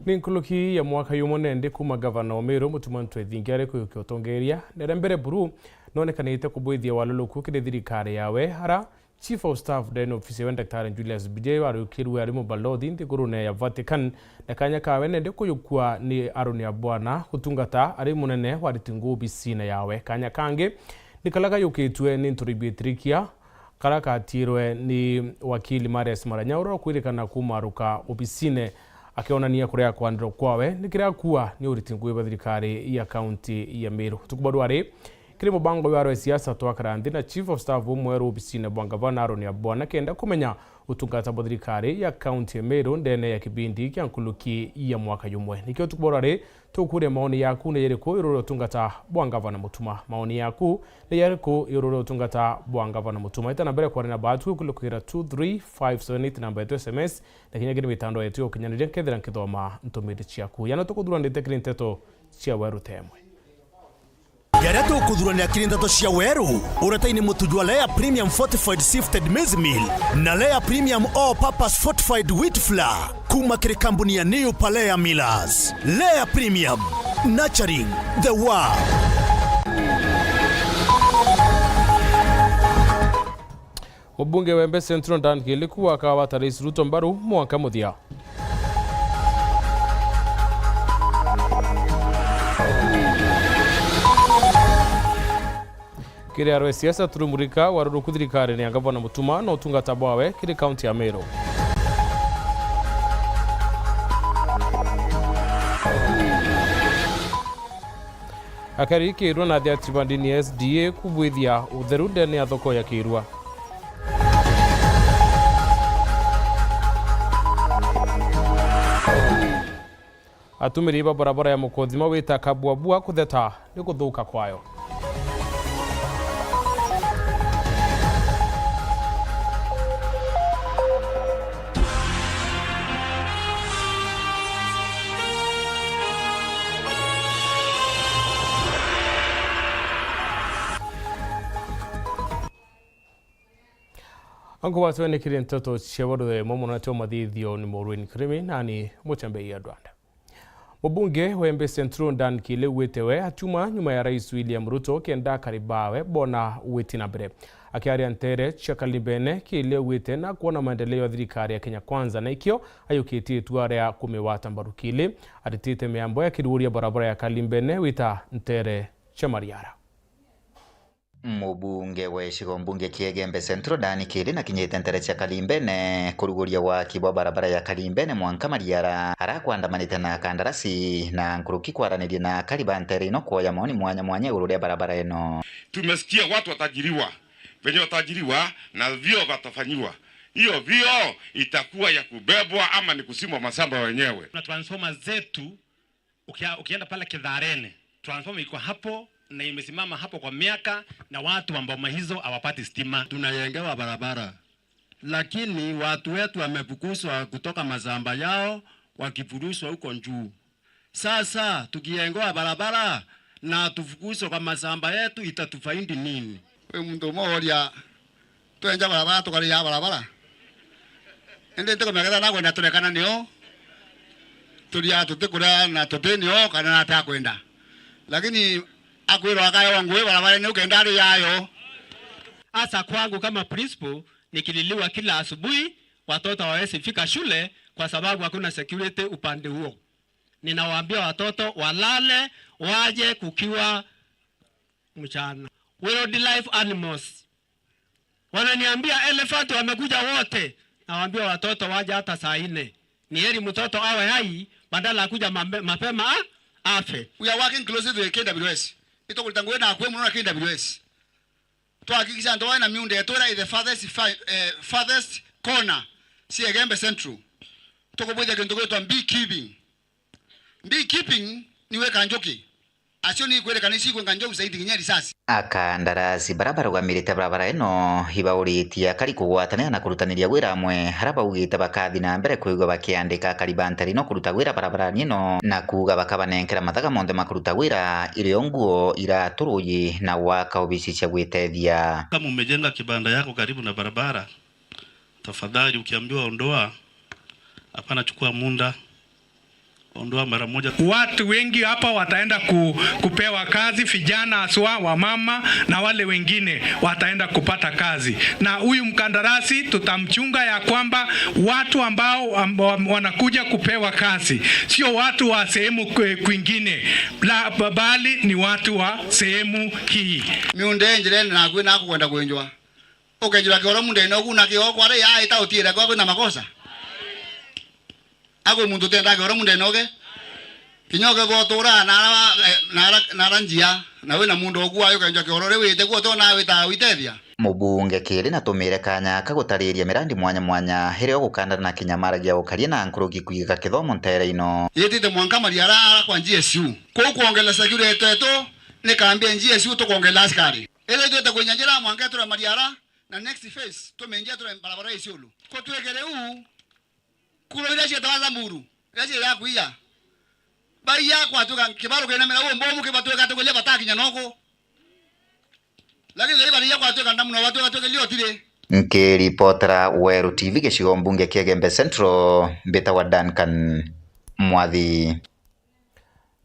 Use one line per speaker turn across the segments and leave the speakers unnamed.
Ninkuluki ya mwaka yumonende kuma gavana Omero mutumantu ethingare kuyukiutongeria nerembere buru nonekanite kubwithia waluluku kire thirikari yawe hara Chief of Staff den office wa Dr. Julius Bijay warukirwe ari mubalothi ntigurune ya Vatican nakanya kawe nende kuyukua ni Aroni Abwana gutungata ari munene wa ritingu bisina yawe kanya kange nikalaga yukitwe ni nturibitrikia karaka tirwe ni wakili Marius Maranyauro kwirikana kumaruka obisine akionania kurea kwandro kwawe nikirea kuwa ni uritingu wa thirikari ya county ya Meru tukubadwari kiri mubango wa siasa twakarandi na Chief of Staff umweru obisine bwangavana Aroni Abwana kenda kumenya utungata thirikari ya county ya Meru ndene ya kibindi kya nkuluki ya mwaka yumwe nikyo tukubadwari tukure maoni yaku ne yeriko iroro tungata bwangavana mutuma maoni yaku ne yeriko iroro tungata bwangavana mutuma itana bere kwa na batu kulukira 23578 namba yetu SMS na kinyagini mitando yetu yokinyanire nkethera nkithoma ntumiri chiaku yana tukudurandite kirinteto cia weru temwe
Yareto kudhurania kirinteto cia weru urataini mutujwa Lea Premium Fortified Sifted Maize Meal na Lea Premium All Purpose Fortified Wheat Flour kuma kiri kampuni ya New Palea Millers. Lea Premium, nurturing the world.
Mubunge wa Embe Central Dan Kiliku akawata Rais Ruto mbaru mwaka muthia kiri arwe siasa turumurika waruruku thirikari ni gavana mutuma no tungata bwawe kiri county ya Meru akari kirwa na thia tribandini SDA kubwithia utheru ndene ya thoko ya kirwa atumiri barabara ya mukothima wita kabwabua kutheta ni kuthuka kwayo Ango watwene kiri ntoto chewaruwe momo teo mathithio ni Maureen Kirimi nani Muchambei ya Rwanda. Mubunge wa Embe Central Dan Kiliwetewe atuma nyuma ya Rais William Ruto kenda karibawe bona weti na bere. Akiaria ntere Chakalimbene Kiliwete na kuona maendeleo ya thirikari ya Kenya Kwanza na ikio ayukiti tuare ya kumewata mbarukili atitite meambo ya kiruria barabara ya Kalimbene wita ntere Chamariara.
Mubunge wa Ishigo mbunge kiege Embe Central Dan Kili na kinyete ntere cha Kalimbene kuruguria wa kibwa barabara ya Kalimbene mwanka Mariara harakwandamanite na kandarasi na nkuruki kwaraniri na Kalibantere ino kwa ya maoni mwanya ururia barabara eno.
Tumesikia watu watajiriwa venye watajiriwa na vio watafanyiwa. Hiyo vio itakuwa ya kubebwa ama ni kusimwa masamba wenyewe.
Na transformer zetu ukienda pale Kidharene transformer iko hapo na imesimama hapo kwa miaka na watu ambao hizo hawapati stima.
Tunayengewa barabara lakini watu wetu wamefukuzwa kutoka mazamba yao wakifurushwa huko juu. Sasa tukiyengewa barabara na tufukuzwe kwa mazamba yetu itatufaidi nini?
Mtu mmoja tuenja barabara tukalia barabara ende teko megera na kwenda tulekana nio tulia tutikura na tutenio kana nataka kwenda lakini akwiro akayo wangu barabara ni ukenda hali yayo.
Asa kwangu kama principal nikililiwa kila asubuhi watoto waweze fika shule kwa sababu hakuna security upande huo. Ninawaambia watoto walale waje kukiwa mchana. Wildlife animals wananiambia elephant wamekuja wote, nawaambia watoto waje hata saa 4. Ni heri mtoto awe hai badala kuja mapema afe.
We are working closely to KWS. Ito kulitangwe na akwe mwana KWS. Tuhakikisha ndoa na miunde yetora is the farthest corner si Embe Central. Tukoboja kendo kwetu beekeeping. Beekeeping niwe kanjoki. Asioni kwele kanisi kwa kanjoki zaidi kinyari sasi.
Akandarasi barabara wa mirite barabara eno hibauritia kari kugwatania na kurutaniria wira amwe haraba ugita bakathi na mbere kuigwa bakiandika Kalibantari no kuruta wira barabara nino na kuga bakabanenkera mathaga monde makuruta wira ile nguo iraturuyi na waka obisi cha gwitethia.
Kama umejenga kibanda yako karibu na barabara, tafadhali ukiambiwa ondoa, hapana chukua munda ondoa mara moja.
Watu wengi hapa wataenda kupewa kazi, vijana aswa, wamama na wale wengine wataenda kupata kazi. Na huyu mkandarasi tutamchunga ya kwamba watu ambao wanakuja kupewa kazi sio watu wa sehemu kwingine, bali ni watu wa sehemu hii.
Miunde njire na kwenda kwenda kwenjwa. Ukejura kero munde no kuna kio kware ya ita utire kwa kuna makosa. Ako mundu tenda kero munde noge. Kinyoke gotura na njia na we na mundu ogwa yo kenja kero re wite gwo to na wita witethia.
Mubunge kiri na tumire kanya kagutariria mirandi mwanya mwanya here ogukandana na kinyamaragia ukaria na nkurugi kuiga kithomo ntere ino.
Yetite mwanka mariara kwa GSU. Ko kuongela security yetu ni kaambia GSU to kuongela askari. Ile ndio takunyanjira mwanka tu mariara na next phase tumenjia tu barabara isiulu. Ko tuegere kulo ile sheta za muru. Ile ya kuia. Baya kwa tu kibaro kena mera wo mbomu kibatu ka to bataki nyanoko. Lakini ile bali ya kwa tu kanda mno watu kelio tire.
Nkiripotera Weru TV gicigo mbunge kia Gembe Central mbeta wa Duncan Mwathi.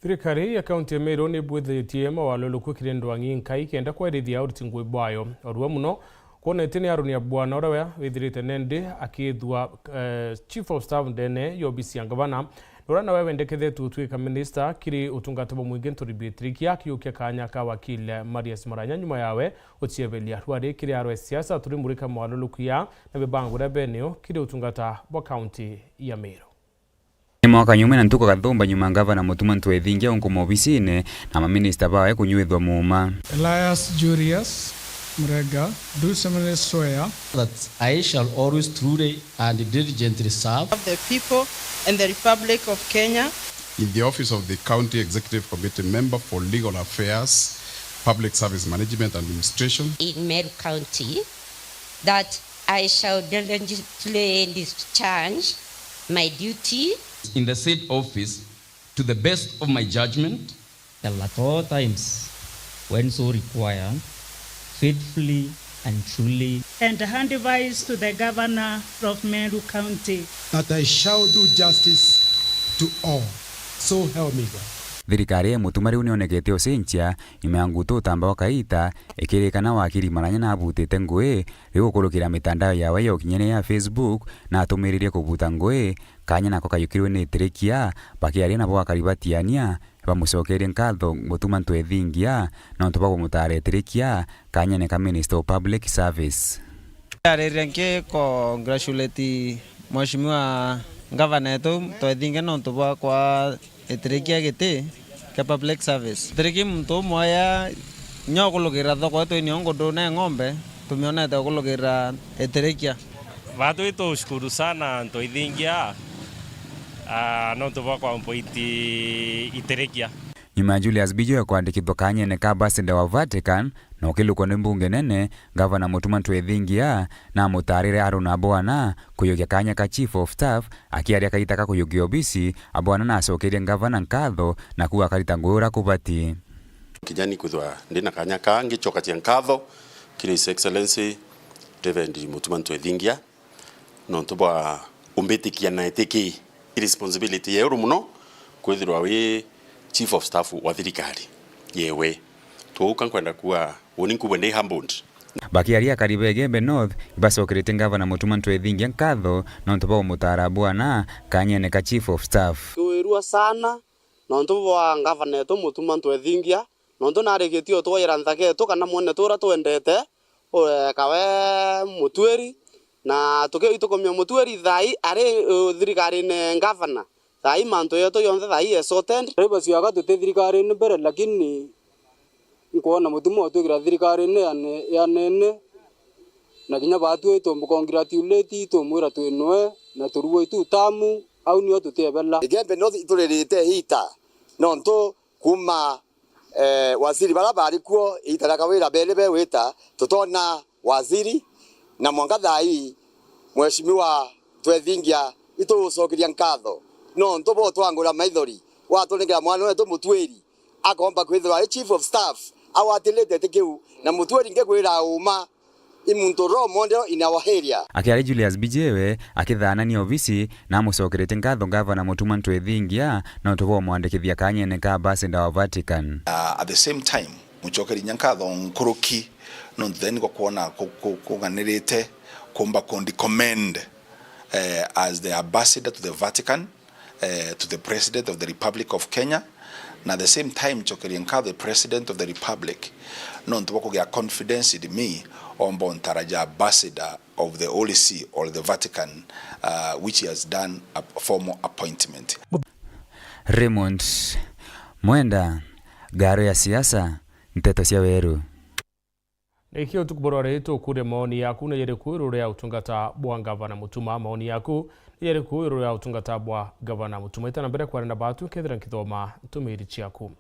Thirikari ya kaunti ya Meru ni bwithitie mawaluluku kirindwangi nkai kenda kwerithia urutingwe bwayo orwa muno kuona itini arunia bwana urawe withirite nende akithwa chief of staff ndene yobisi ngavana Norana wewe ndekethe twika minister kiri utungatabo mwingi ntoribitrikia kiukia kanya ka wakile Marius Maranya nyuma yawe utiebelia rwari kiri arwe siasa turi murika mwaluluku ya na bebangu revenue kiri utungata bo county ya Meru.
Mwaka nyuma na ntuko kathomba nyuma ngavana Mutuma Ntwethingia unkumo obisine na maminista bawe kunyuithwa muuma.
Elias Julius Murega do solemnly swear
that I shall always truly and diligently serve
the people and the Republic of Kenya
in the office of the County Executive Committee Member for Legal Affairs, Public Service Management and Administration
in Meru County, that I shall diligently discharge my duty
in the said office to the best of my judgment
and at all times when so required, faithfully and truly,
and hand advice to the governor of Meru County,
that I shall do justice to all. So help me God.
Thirikari ya Mutuma riu nionekete ocenjia nyuma ya ngutu utamba wa kaita ikirikana wakiri Maranya na abutite ngui rigukurukira mitandao yawe ya ukinyene ya Facebook na atumiririe kubuta ngui kanya nako kayukirwe ni tirikia bakiaria nabo bakaribatiania bamucokerie nkatho Mutuma Ntwethingia na ntuba kumutare tirikia kanya ne ka Minister of Public Service.
Arerenke congratulate Mheshimiwa Governor yetu Ntwethingia na ntuba kwa etirikia gite ka public service. Tiriki mtu moya nyokulukira thoko yetu ni ngondo na ng'ombe tumeona ta kulukira etirikia.
Watu wetu shukuru sana Ntwethingia no tuba kwa mpoiti itirikia.
Nyuma Julius Bijo ya kuandikithwa kanyene ka ambassador wa Vatican na ukilukwa ni mbunge nene Governor Mutuma Ntwethingia na mutarire Aruna Bwana kuyugia kanya ka chief of staff akiaria kaitaka kuyugia obisi abwana na acokerie Governor nkatho na kuwa karita ngura kubati
kijani kuthwa ndina kanya ka ngichoka tia nkatho kiri His Excellency Reverend Mutuma Ntwethingia no tubwa umbitikia na etiki responsibility ya muno kwithirwa wi chief of staff wa thirikari yewe tuuka kwenda kuwa woni kubwe ndi humbled.
Bakiaria karibe Gembe North ibacokerete Governor Mutuma Ntwethingia nkatho na ntuba mutara bwana kanyene ka chief of staff.
Tuirua sana na ntuba Governor to Mutuma Ntwethingia no ndo nareketio twoira nthake to kana mwone tura twendete kawe mutweri na tukiitokomia mutweri thai ari thirikari ne Governor thai manto yeto yonthe thai esotent reba siaga tute thirikari ne mbere lakini nkuona Mutuma otwikira thirikari ne ya nene na kinya batu eto congratulate to mwira twinwe na turuwe tu tamu au ni otutebela
Gembe North iturerite hita nonto kuma waziri barabara kuo itaraka wira belebe wita tutona waziri na mwanga thai Mheshimiwa Ntwethingia itucokeria nkatho no ntobo twangura maithori waturingira mwana wetu mutweri akomba kwithira chief of staff awatilete tikiu na mutweri ngekwira uma imuntu ro model in our area.
Akiari Julius Bijewe akithanania ofisi na mucokerete ngatho gavana Mutuma Ntwethingia na utubo mwandikithia kanyene ka ambassador wa Vatican.
At the same time mucokeri nyankatho nkuruki no then ko kuona kuganirite kumba kondi commend as the ambassador to the Vatican, to the President of the Republic of Kenya, and at the same time Chokerianka, the President of the Republic, non to get confidence in me on Bontaraja ambassador of the Holy See or the Vatican, which he has done a formal appointment.
Raymond Mwenda, Garo ya siasa, Nteto cia Weru.
Ikio tukuborore kure maoni yaku na yere kuirure ya utungata bwa gavana Mutuma. Maoni yaku yere kuirure ya utungata bwa gavana Mutuma itana mbere kwa batu kethira nkithoma tumiri chiaku.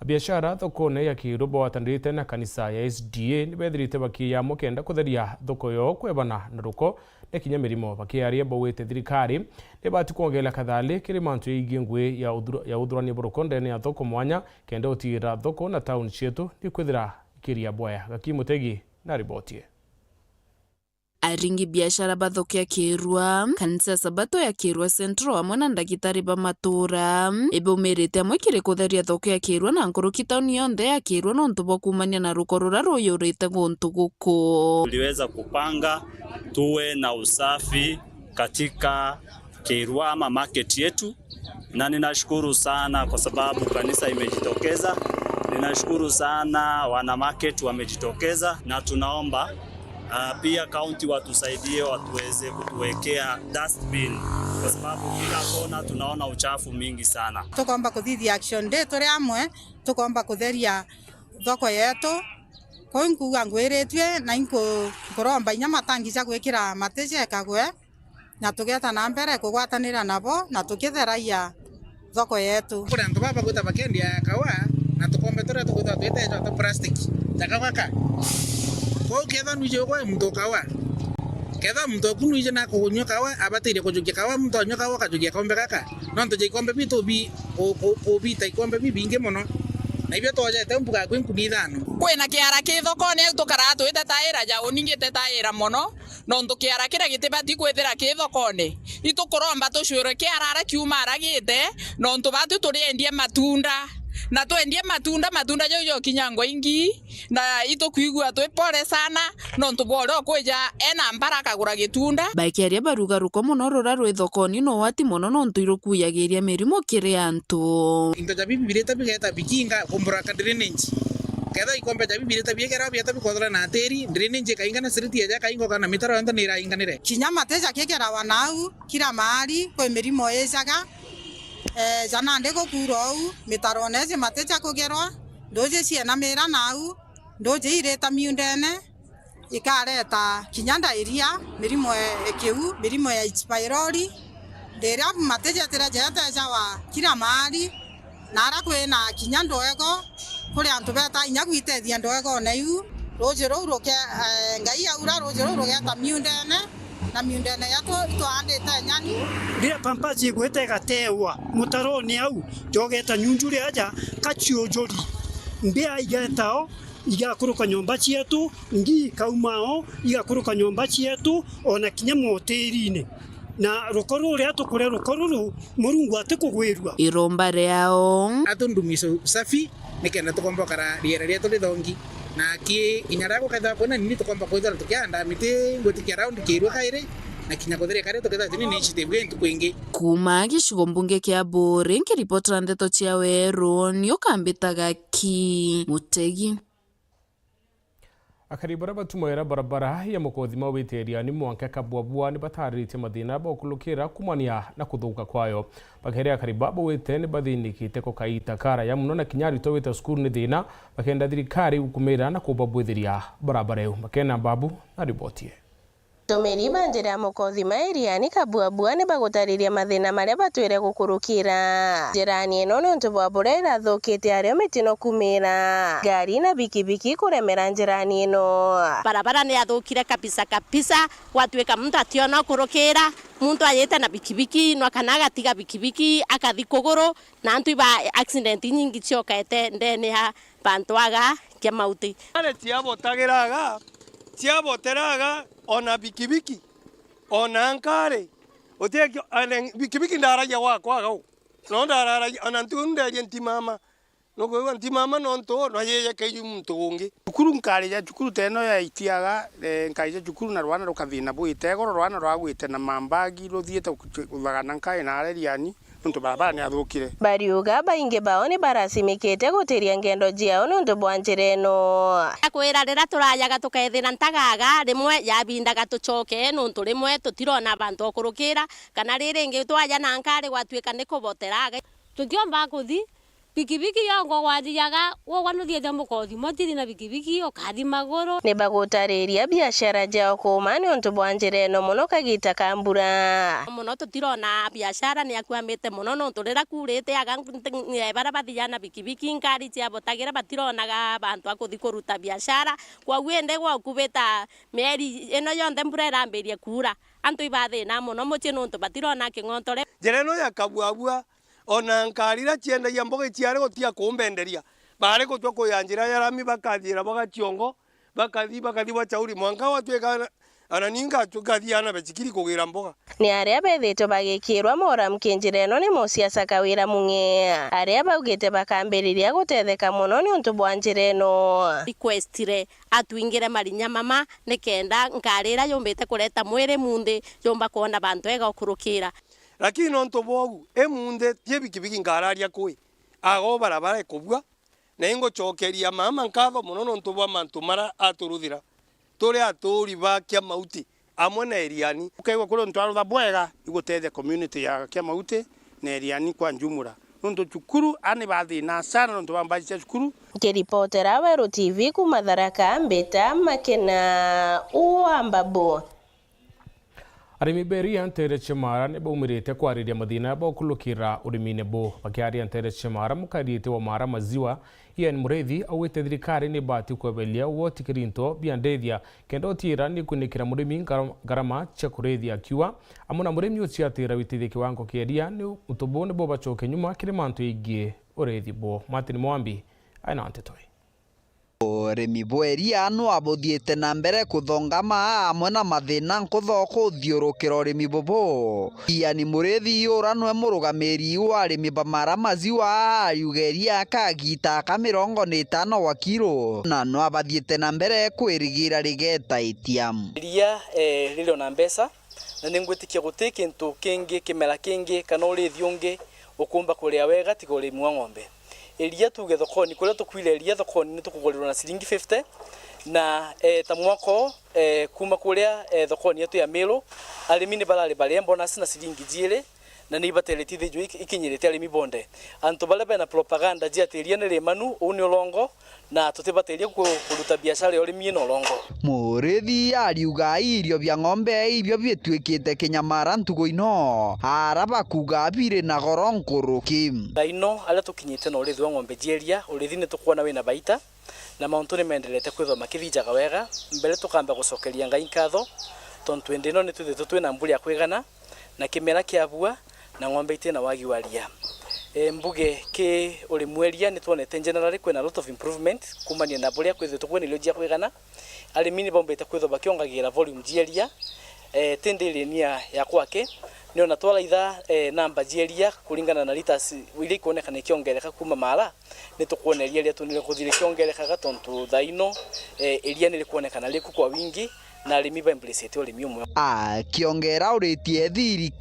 Biashara thokone ya Kirubo watandite na kanisa ya SDA nibethirite bakia mukenda kutheria thoko yo kwebana na ruko ne kinyamirimo bakiaria bawete thirikari ne batu kuongela kathali kiri mantu igi ngwe ya udhurani burukonde ne thoko mwanya kenda utira thoko na town chetu ni kwithira kiria boya Gakimutegi na ribotie.
Aringi biashara bathokia Kirwa kanisa Sabato ya Kirwa Central amwe na ndagitari ba matura ebe umerete amwe kire kutheria thoko ya Kirwa na nkuruki tauni yonthe ya Kirwa no ntubo kumania na ruko ruraro yurite guntu guku.
Tuliweza kupanga tuwe na usafi katika Kirwa ama market yetu, na ninashukuru sana kwa sababu kanisa imejitokeza. Ninashukuru sana wana market wamejitokeza, na tunaomba pia county watusaidie watuweze kutuwekea dustbin kwa sababu kila kona tunaona uchafu mingi sana.
Tukomba kuthithia action day turi amwe tukomba kutheria thoko yetu ko nkuga ngwiritwe na kuromba inya matangi cia gwikira mateje kagwe na tugeta na mbere kugwatanira nabo na tukitheraia thoko yetu.
Kuna ndo baba kuta bakendi ya kawa na tukombe tora tukuta twete ta plastic takawaka ko ketha nuje ko mto kawa ketha mto kunu ije na ko nyoka kawa abatire ko jukia kawa mto nyoka kawa ka jukia kombe kaka no nto je kombe bito bi o bi tai kombe bi binge mono na ibyo toje tempu ka kwinku nithano
kwena kiara kithoko ne tukaratu ite taira ja uningite taira mono no nto kiara kira gitibati kwethira kithoko ne itukuromba tucure kiara ara kiuma aragite no nto batu turiendie matunda na tuendie matunda jojo kinyango ingi na ito kuigua twe pole sana no ntubore okweja ena mbaraka gura gitunda
baikeria baruga ruko mono ruraro ithokoni no wati mono no ntuiro kuyageria mirimo kire antu
into jabi bireta bigeta bikinga kumbura ka drainage ketha ikombe jabi bireta bigera bieta bikodra na teri drainage kaingana siriti ya kaingo kana mitaro enda nira inganire
kinyama teja kekera wanau kira mali kwa mirimo yejaga jana ndeko kurou mitaroneze mateja kugerwa ndoje ciana mera nau ndoje ireta miundene ikareta kinyanda iria mirimo ekiu mirimo ya expirori ndera mateja tera jeta jawa kila mali nara kwena kinyando ego kuri antu beta inya gwitethia ndoego naiu roje roke ngai aura roje roke ta miundene na miundene yato twaandite nyani
ndia pampaci gwete gatewa mutaroni au jogeta nyunjuri aja kachio jori mbia igetao igakuruka nyomba cietu ngi kaumao igakuruka nyomba cietu ona kinya moterine na rukoro ria tukure rukoro murungu atikugwirwa
iromba riao
atundumiso safi nikenda tukomba kara riera ria tulithongi na ki inyarako kadha kona nini tukomba kwithara tukianda miti ngutikia round kirwa kaire na kinya kuthire kare tuketha tini ni chitebwe ntukwingi
kuma gicigo mbunge kia Buri nkiripotera ndeto cia Weru nio kambitaga Kimutegi.
Akaribara batumoera barabara ya mukothima witeria ni mwanka kabwabwa ni batarite mathina ba kulukira kumania na kuthuka kwayo bakere akariba wite ni bathinikite ko kaita kara ya muno na kinyari to wite skuru ni thina bakenda thirikari ukumira na kubabwithiria barabara yo makena babu na ribotie.
Tumeriba njira ya mukothima iriani kabwabwa ni bagutariria mathina maria batwire gukurukira njirani ino ni untu bwa mbura irathukite ario mitino kumira ngari na bikibiki kuremera njirani ino
barabara ni yathukire kabisa gwatuika muntu ationa kurukira muntu ayete na bikibiki no kana agatiga bikibiki akathi kuguru na antu iba accident nyingi ciokaete ndene ha bantu aga kia mauti
tia botagiraga
ciaboteraga ona bikibiki ona nkare otekio bikibiki ndaraja wakwa gau no ndaraja ona ntunde ntimama no go ntimama no nto no yeye kayu mtungi cukuru nkare ya cukuru teno ya itiaga nkaije cukuru na rwana rukathina bwite goro rwana rwagwite na mambagi ruthiete kuthagana nkai na areriani nto barabara ni athukire
bariuga baingi bao ni barasimikite gutiria ngendo jiao nundu bwa njira eno
akwira rira turayaga tukethina ntagaga rimwe yabindaga tucoke nundu rimwe tutirona abantu okurukira kana riringi twaja na nkari gwatuika ni kuboteraga
tutiomba kuthi bikibiki yongo gwathiaga wogwanuthiete mukothi motiri na bikibiki okathi maguru
ni bagutariria biashara jao kuma nundu bwa njira eno muno kagita kambura
muno tutirona biashara ni akwamite muno nundu rira kurite aga bara bathiana bikibiki nkari ciabotagira batironaga abantu akuthi kuruta biashara kwa gwende gwa kubeta meri eno yonthe mbura irambirie kura antu ibathina muno muci nundu batirona kingontore
njira eno ya kabuabua ona nkarira ciendagia mboga ciare gotia kumbenderia bare gutwa kuyanjira yarami bakathira bagachiongo bakathi bachauri mwanka watweka ana ninga tukathiana becikiri kugira mboga
ni aria bethitwo bagikirwa mora mkinjira eno ni musiasa kawira munge aria baugite bakambiriria gutetheka muno ni untu bwa njira eno
requestire atwingire marinya mama nikenda nkarira yombete kureta mwire munde yomba kuona bantu ega okurukira
lakini nonto bogu emunde tie bikibiki ngararia kwi ago barabara ekubwa na ingo chokeria mama nkatho muno nonto bwa mantu mara aturuthira turi aturi ba kia mauti amwe na eriani ukaigwa kuri ntwaro tha bwega igutethia community ya kia mauti na eriani kwa njumura nonto cukuru ani bathina sana nonto bambaji cia cukuru
kiripotera Weru TV kuma Tharaka Mbita Makena Uambabo
arimi beria ntere chemara ne baumirite kwariria mathina ba kulukira urimine bo bakiaria ntere chemara mukadite wa mara maziwa Ian Mureithi awite thirikari ni bati kwebelia woti kirinto biandethia kendo tira ni kunikira murimi garama cha kurethia akiwa amuna murimi uciatira witithia kiwango kieria ni utubo ne bo bacoke nyuma kire mantu igie urethi bo Martin Mwambi aina antetoi
Remi bweria no abothiete na mbere kuthongama amwe na mathina nkutho kuthiurukira remi bobo Ian Mureithi uranwe murugamiri wa arimi bamara maziwa yugeria kagita ka 50 wa kilo na no abathiete na mbere kwirigira rigeta itiam
iria rilo na mbesa na ningwitikia gutiki kintu kingi kimera kingi kana urithiungi ukumba kuria wega tigori mwa ng'ombe iria tuge thokoni kuria tukwile iria thokoni ni tukugurirwa na ciringi 50 na ta mwako kuma kuria thokoni yetu ya Meru arimi ni barari bari bonus na ciringi 2 na ni bateleti thijo ikinyirite arimi bonde antu bale na propaganda jia tiria ni rimanu uni olongo na tutibateria kuruta biashara urimi no longo
Mureithi ariuga irio bya ng'ombe ibyo bitwikite kinyamara ntugo ino araba kuga bire na goro nkuruki
ino ala tukinyite no urithi wa ng'ombe jieria urithi ni tukwana wina baita na mauntu ni mendelete kwithwa makithijaga wega mbere tukamba gucokeria ngai nkatho tontu endino ni tuthithu twina mburi ya kwigana na kimera kiabua na ng'ombe itina wagi waria mbuge ke uri mweria ni tuonete generally kwina lot of improvement kumania na mburi ya kwithwa tukwena ilio jia kwigana arimi ni bombete kwithwa bakiongagira volume jieria tendele nia ya kwake niona twala itha namba jieria kulingana na liters wili kuonekana ikiongereka kuma mara ni tukuoneria ria tunile kuthire kiongereka tontu thaino eria ni kuonekana liku kwa wingi na arimi ba implicate urimi umwe
kiongera uritie thiri